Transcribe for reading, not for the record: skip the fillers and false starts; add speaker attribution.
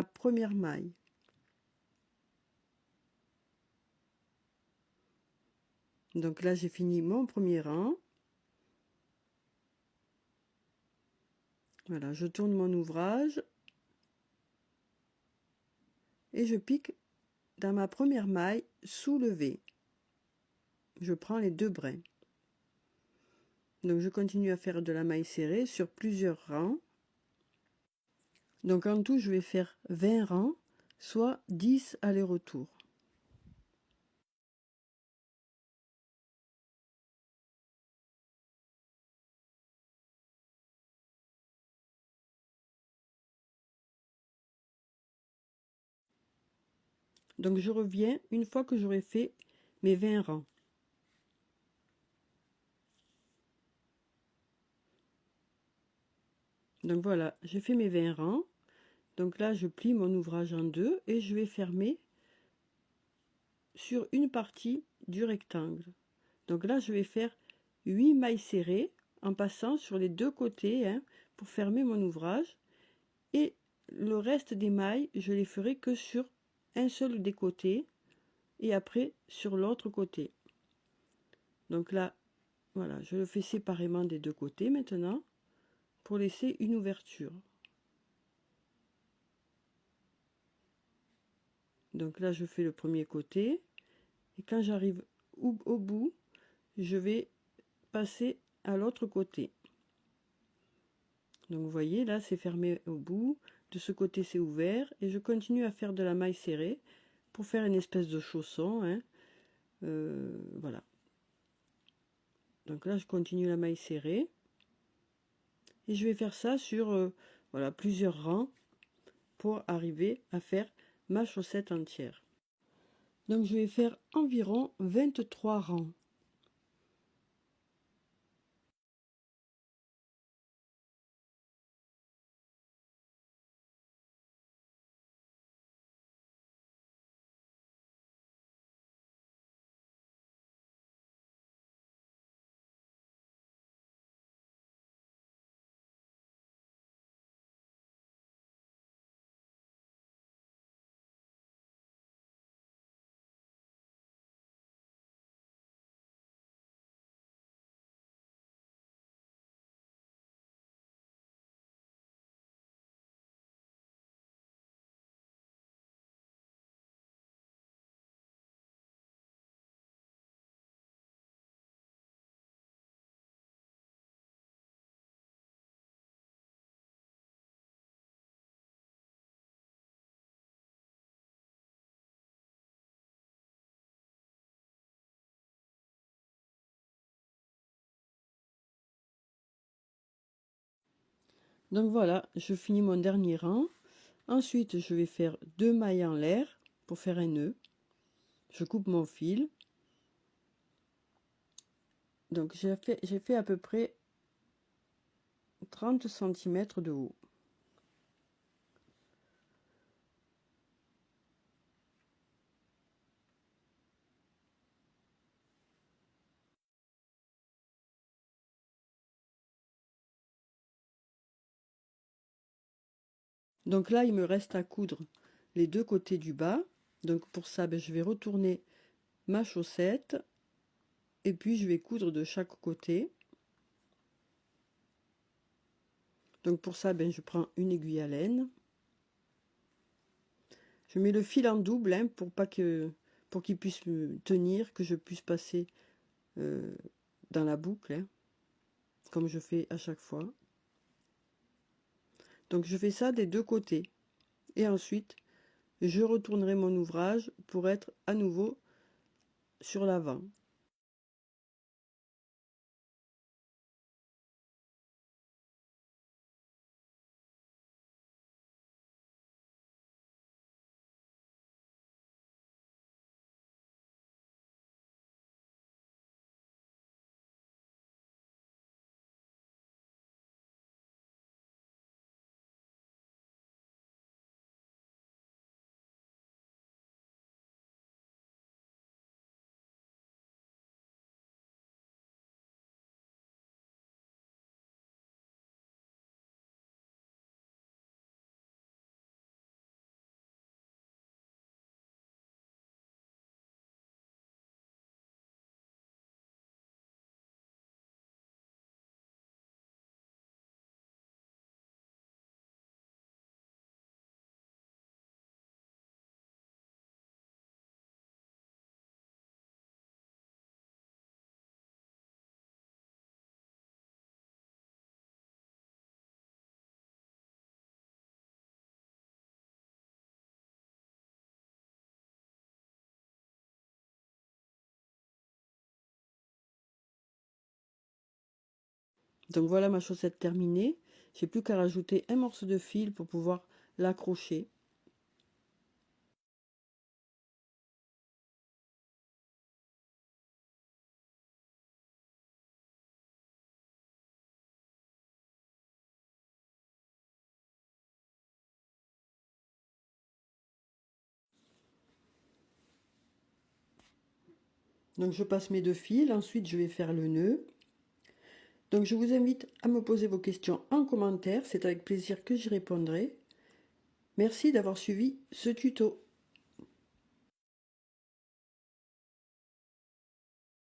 Speaker 1: ma première maille. Donc là, j'ai fini mon premier rang. Voilà, je tourne mon ouvrage et je pique dans ma première maille soulevée. Je prends les 2 brins. Donc je continue à faire de la maille serrée sur plusieurs rangs. Donc en tout, je vais faire 20 rangs, soit 10 allers-retours. Donc je reviens une fois que j'aurai fait mes 20 rangs. Donc voilà, j'ai fait mes 20 rangs. Donc là, je plie mon ouvrage en deux et je vais fermer sur une partie du rectangle. Donc là, je vais faire 8 mailles serrées en passant sur les deux côtés hein, pour fermer mon ouvrage. Et le reste des mailles, je les ferai que sur un seul des côtés et après sur l'autre côté. Donc là, voilà, je le fais séparément des deux côtés maintenant pour laisser une ouverture. Donc là, je fais le premier côté et quand j'arrive au bout, je vais passer à l'autre côté. Donc vous voyez, là, c'est fermé au bout. De ce côté, c'est ouvert. Et je continue à faire de la maille serrée pour faire une espèce de chausson. Hein. Voilà. Donc là, je continue la maille serrée. Et je vais faire ça sur voilà, plusieurs rangs pour arriver à faire ma chaussette entière. Donc je vais faire environ 23 rangs. Donc voilà, je finis mon dernier rang. Ensuite, je vais faire 2 mailles en l'air pour faire un nœud. Je coupe mon fil. Donc j'ai fait à peu près 30 cm de haut. Donc là, il me reste à coudre les deux côtés du bas. Donc pour ça, ben, je vais retourner ma chaussette et puis je vais coudre de chaque côté. Donc pour ça, ben, je prends une aiguille à laine. Je mets le fil en double hein, pour qu'il puisse me tenir, que je puisse passer dans la boucle, hein, comme je fais à chaque fois. Donc je fais ça des deux côtés. Et ensuite, je retournerai mon ouvrage pour être à nouveau sur l'avant. Donc voilà ma chaussette terminée. J'ai plus qu'à rajouter un morceau de fil pour pouvoir l'accrocher. Donc je passe mes deux fils, ensuite je vais faire le nœud. Donc je vous invite à me poser vos questions en commentaire, c'est avec plaisir que j'y répondrai. Merci d'avoir suivi ce tuto.